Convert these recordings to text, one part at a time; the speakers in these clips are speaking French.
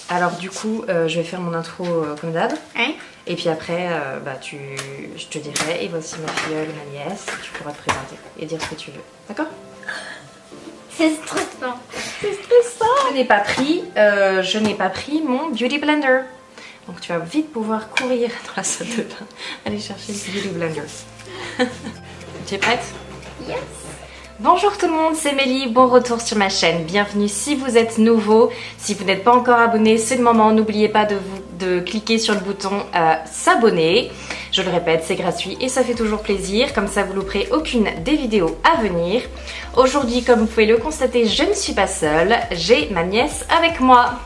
Alors du coup, je vais faire mon intro comme d'hab. Hein? Et puis après, je te dirai, et voici ma filleule, ma nièce, tu pourras te présenter et dire ce que tu veux. D'accord? C'est stressant. C'est stressant. Je n'ai pas pris mon Beauty Blender. Donc tu vas vite pouvoir courir dans la salle de bain, aller chercher le Beauty Blender. Tu es prête? Yes. Bonjour tout le monde, c'est Mélie, bon retour sur ma chaîne, bienvenue si vous êtes nouveau, si vous n'êtes pas encore abonné, c'est le moment, n'oubliez pas de cliquer sur le bouton s'abonner, je le répète, c'est gratuit et ça fait toujours plaisir, comme ça vous louperez aucune des vidéos à venir. Aujourd'hui, comme vous pouvez le constater, je ne suis pas seule, j'ai ma nièce avec moi.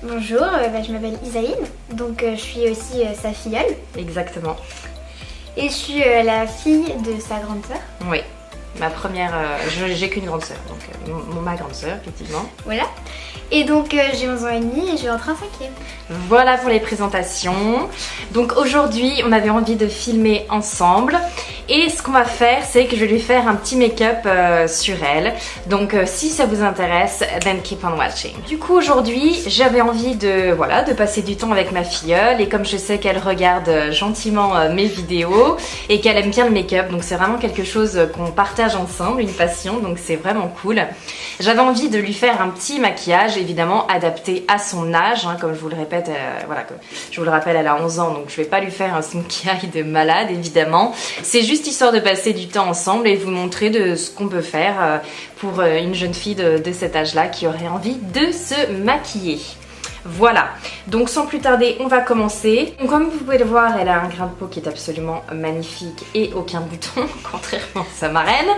Bonjour, je m'appelle Isaïne, donc je suis aussi sa filleule. Exactement. Et je suis la fille de sa grande sœur. Oui. Ma première, j'ai qu'une grande sœur, donc ma grande sœur, effectivement. Voilà. Et donc j'ai 11 ans et demi et je vais rentrer en 5e. Voilà pour les présentations. Donc aujourd'hui, on avait envie de filmer ensemble. Et ce qu'on va faire, c'est que je vais lui faire un petit make-up sur elle. Donc si ça vous intéresse, then keep on watching. Du coup aujourd'hui, j'avais envie de passer du temps avec ma filleule. Et comme je sais qu'elle regarde gentiment mes vidéos et qu'elle aime bien le make-up, donc c'est vraiment quelque chose qu'on partage ensemble, une passion, donc c'est vraiment cool. J'avais envie de lui faire un petit maquillage, évidemment adapté à son âge, hein, comme je vous le répète, comme je vous le rappelle, elle a 11 ans, donc je vais pas lui faire un maquillage de malade, évidemment. C'est juste histoire de passer du temps ensemble et de vous montrer de ce qu'on peut faire pour une jeune fille de cet âge-là qui aurait envie de se maquiller. Voilà, donc sans plus tarder, on va commencer. Donc, comme vous pouvez le voir, elle a un grain de peau qui est absolument magnifique et aucun bouton, contrairement à sa marraine.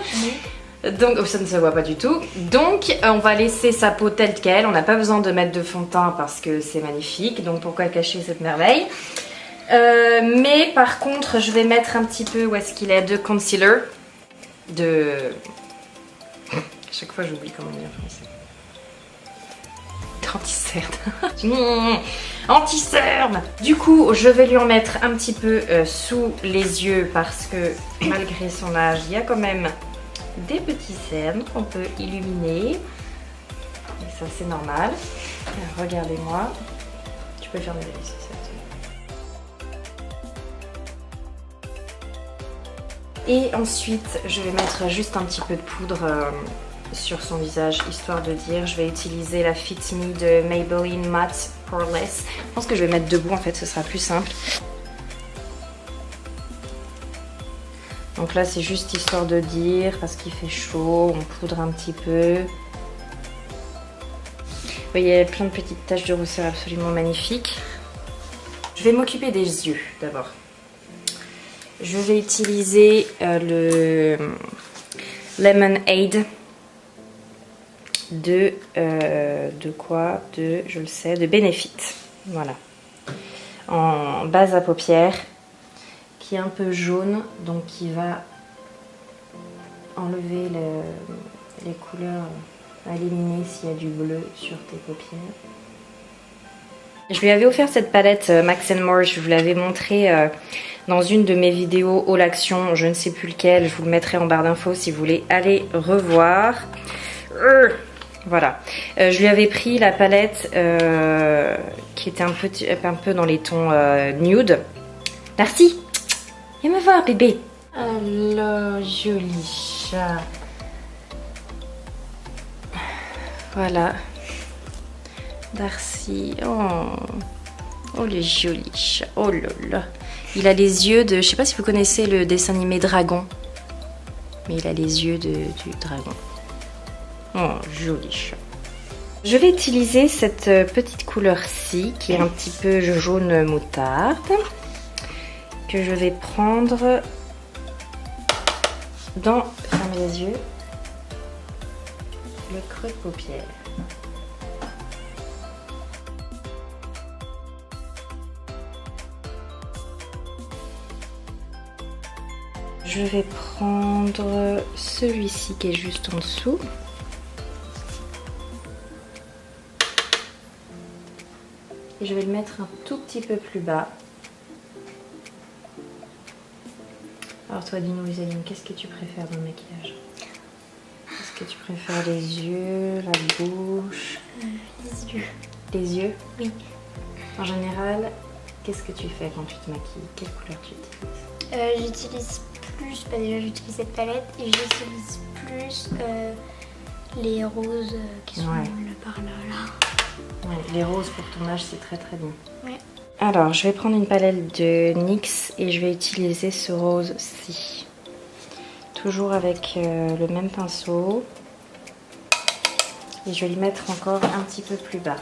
Donc ça ne se voit pas du tout. Donc on va laisser sa peau telle qu'elle. On n'a pas besoin de mettre de fond de teint parce que c'est magnifique. Donc pourquoi cacher cette merveille? Mais par contre, je vais mettre un petit peu, où est-ce qu'il est, de concealer. À chaque fois j'oublie comment dire en français. Anti-cerne. Anti-cerne. Du coup, je vais lui en mettre un petit peu sous les yeux parce que malgré son âge, il y a quand même des petits cernes qu'on peut illuminer. Et ça, c'est normal. Regardez-moi. Tu peux fermer les yeux. Et ensuite, je vais mettre juste un petit peu de poudre sur son visage, histoire de dire. Je vais utiliser la Fit Me de Maybelline Matte Poreless. Je pense que je vais mettre debout, en fait, ce sera plus simple. Donc là, c'est juste histoire de dire, parce qu'il fait chaud, on poudre un petit peu. Vous voyez, il y a plein de petites taches de rousseur absolument magnifiques. Je vais m'occuper des yeux, d'abord. Je vais utiliser le Lemonade de je le sais, de Benefit. Voilà. En base à paupières, qui est un peu jaune, donc qui va enlever les couleurs, éliminer s'il y a du bleu sur tes paupières. Je lui avais offert cette palette Max & More, je vous l'avais montré dans une de mes vidéos Haul Action, je ne sais plus lequel, je vous le mettrai en barre d'infos si vous voulez aller revoir. Voilà, je lui avais pris la palette qui était un peu dans les tons nude. Darcy, viens me voir bébé. Alors, joli chat. Voilà. Darcy, oh le joli chat, oh là là. Il a les yeux de, je sais pas si vous connaissez le dessin animé Dragon, mais il a les yeux du dragon. Oh, joli chat. Je vais utiliser cette petite couleur-ci, qui est un petit peu jaune moutarde, que je vais prendre dans, fermez les yeux, le creux de paupière. Je vais prendre celui-ci qui est juste en dessous. Et je vais le mettre un tout petit peu plus bas. Alors toi, dis-nous Isaline, qu'est-ce que tu préfères dans le maquillage? Est-ce que tu préfères les yeux, la bouche? Les yeux. Les yeux? Oui. En général, qu'est-ce que tu fais quand tu te maquilles? Quelle couleur tu utilises? J'utilise plus, déjà j'utilise cette palette et j'utilise plus les roses qui sont là par là. Ouais, les roses pour ton âge, c'est très très bien. Ouais. Alors, je vais prendre une palette de NYX et je vais utiliser ce rose-ci. Toujours avec le même pinceau. Et je vais le mettre encore un petit peu plus bas.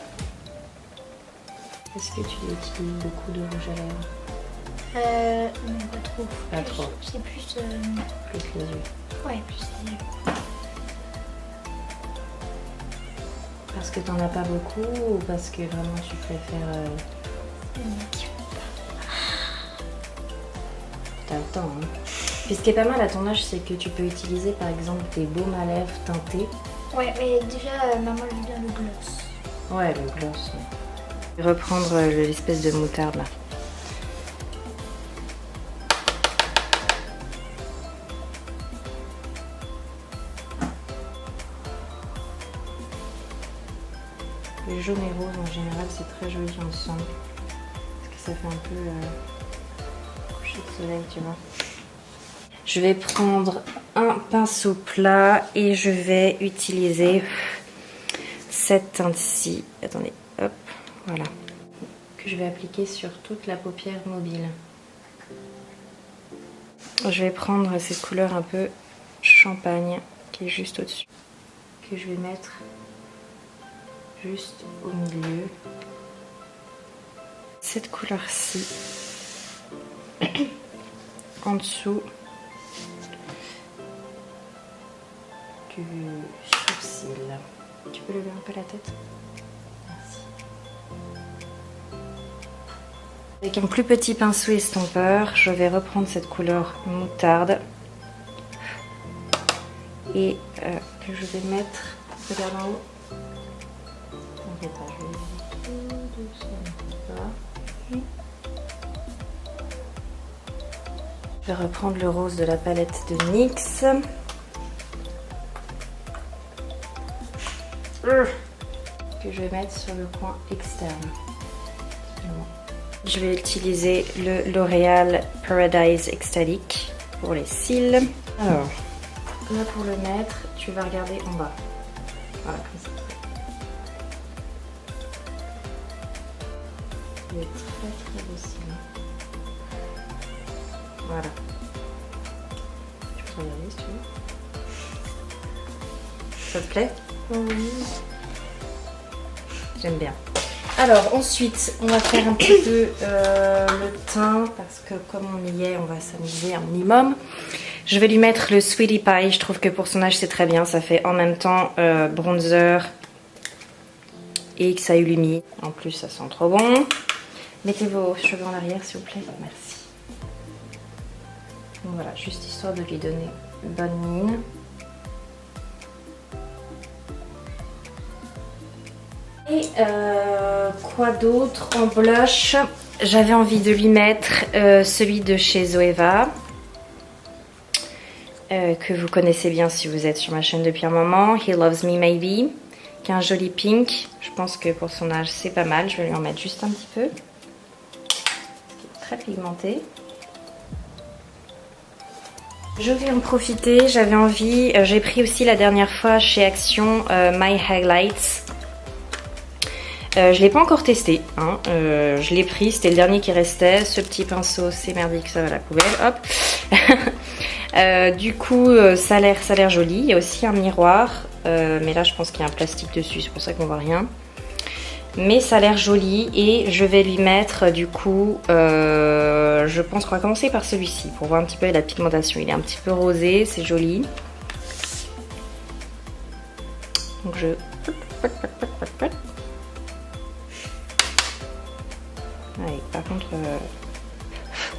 Est-ce que tu utilises beaucoup de rouge à lèvres? Non, pas trop. Pas trop. C'est plus... Plus les yeux. Ouais, plus les yeux. Parce que t'en as pas beaucoup ou parce que vraiment tu préfères... T'as le temps, hein. Puis ce qui est pas mal à ton âge, c'est que tu peux utiliser par exemple des baumes à lèvres teintés. Ouais, mais déjà, maman j'aime bien le gloss. Ouais, le gloss. Ouais. Je vais reprendre l'espèce de moutarde là. Le jaune et rose en général, c'est très joli ensemble. Parce que ça fait un peu coucher de soleil, tu vois. Je vais prendre un pinceau plat et je vais utiliser cette teinte-ci. Attendez, hop, voilà. Que je vais appliquer sur toute la paupière mobile. Je vais prendre cette couleur un peu champagne qui est juste au-dessus. Que je vais mettre juste au milieu. Cette couleur-ci en dessous du sourcil. Tu peux lever un peu la tête? Merci. Avec un plus petit pinceau estompeur, je vais reprendre cette couleur moutarde et que je vais mettre, regarde en haut. Je vais tout doucement. Je vais reprendre le rose de la palette de NYX. Que je vais mettre sur le coin externe. Je vais utiliser le L'Oréal Paradise Ecstatic pour les cils. Alors, là pour le mettre, tu vas regarder en bas. Voilà, comme ça. Il est très très beau cils. Voilà. Tu peux regarder si tu veux. Ça te plaît? Oui. J'aime bien. Alors ensuite, on va faire un petit peu le teint parce que comme on y est, on va s'amuser un minimum. Je vais lui mettre le Sweetie Pie. Je trouve que pour son âge, c'est très bien. Ça fait en même temps bronzer et que ça illumine. En plus, ça sent trop bon. Mettez vos cheveux en arrière, s'il vous plaît. Merci. Donc voilà, juste histoire de lui donner une bonne mine. Et quoi d'autre en blush? J'avais envie de lui mettre celui de chez Zoeva, que vous connaissez bien si vous êtes sur ma chaîne depuis un moment, He Loves Me Maybe, qui est un joli pink. Je pense que pour son âge c'est pas mal, je vais lui en mettre juste un petit peu. Très pigmenté. Je vais en profiter, j'avais envie, j'ai pris aussi la dernière fois chez Action My Highlights. Je ne l'ai pas encore testé, hein. Je l'ai pris, c'était le dernier qui restait. Ce petit pinceau, c'est merdique, ça va à la poubelle, hop. Du coup, ça a l'air joli. Il y a aussi un miroir, mais là je pense qu'il y a un plastique dessus, c'est pour ça qu'on voit rien. Mais ça a l'air joli et je vais lui mettre du coup, je pense qu'on va commencer par celui-ci pour voir un petit peu la pigmentation. Il est un petit peu rosé, c'est joli. Donc je... Ouais, par contre,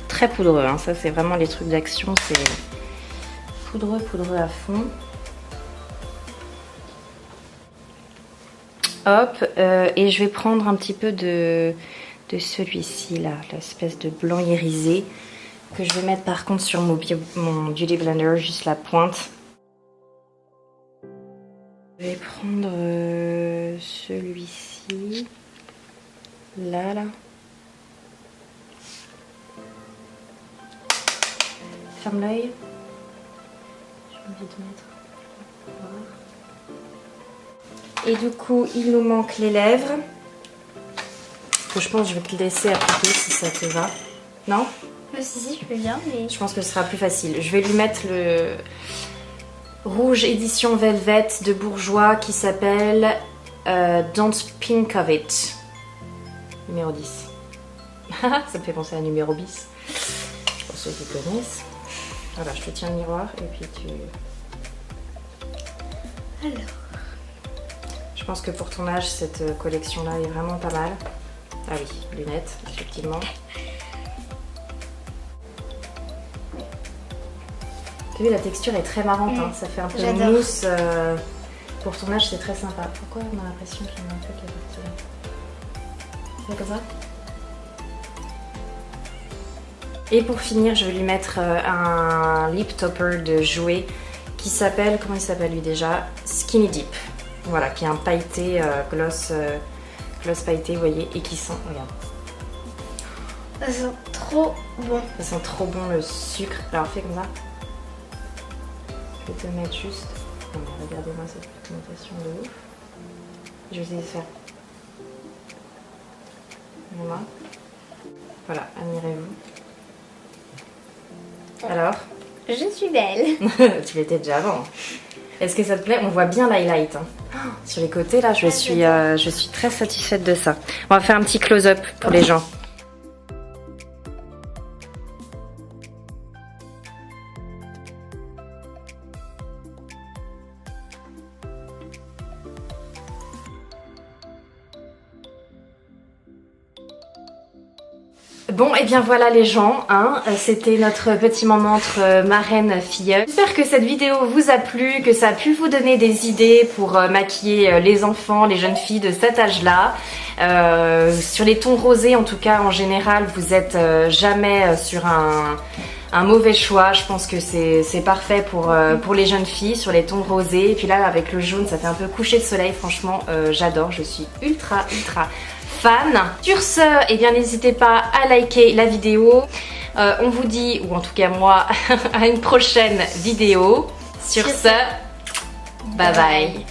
très poudreux, hein. Ça c'est vraiment les trucs d'Action, c'est poudreux à fond. Hop, et je vais prendre un petit peu de celui-ci là, l'espèce de blanc irisé, que je vais mettre par contre sur mon Beauty Blender, juste la pointe. Je vais prendre celui-ci. Là. Ferme l'œil. J'ai envie de mettre. Et du coup, il nous manque les lèvres. Je pense que je vais te laisser appliquer si ça te va. Non? Si, je peux bien, mais... Je pense que ce sera plus facile. Je vais lui mettre le rouge édition Velvet de Bourjois qui s'appelle Don't Pink of It. Numéro 10. Ça me fait penser à numéro bis. Pour ceux qui connaissent. Voilà, je te tiens le miroir et puis tu... Alors... Je pense que pour ton âge, cette collection-là est vraiment pas mal. Ah oui, lunettes, effectivement. Tu vois, la texture est très marrante, hein. Ça fait un peu mousse. Pour ton âge, c'est très sympa. Pourquoi on a l'impression qu'il y en a un peu qui est parti là? C'est comme ça. Et pour finir, je vais lui mettre un lip topper de Jouer qui s'appelle, comment il s'appelle lui déjà? Skinny Dip. Voilà, qui est un pailleté gloss pailleté, vous voyez, et qui sent, regarde. Ça sent trop bon. Ça sent trop bon le sucre. Alors fais comme ça. Je vais te mettre juste. Non mais regardez-moi cette pigmentation de ouf. Je vais essayer de faire. Voilà, admirez-vous. Alors? Je suis belle. Tu l'étais déjà avant. Est-ce que ça te plaît? On voit bien l'highlight. Hein. Sur les côtés là, je suis très satisfaite de ça. On va faire un petit close-up pour les gens. Bon, et bien voilà les gens, hein, c'était notre petit moment entre marraine filleule. J'espère que cette vidéo vous a plu, que ça a pu vous donner des idées pour maquiller les enfants, les jeunes filles de cet âge-là. Sur les tons rosés, en tout cas, en général, vous êtes jamais sur un mauvais choix. Je pense que c'est parfait pour les jeunes filles sur les tons rosés. Et puis là, avec le jaune, ça fait un peu coucher de soleil. Franchement, j'adore, je suis ultra fan. Sur ce, eh bien n'hésitez pas à liker la vidéo. On vous dit, ou en tout cas moi, à une prochaine vidéo. Sur ce, bye bye.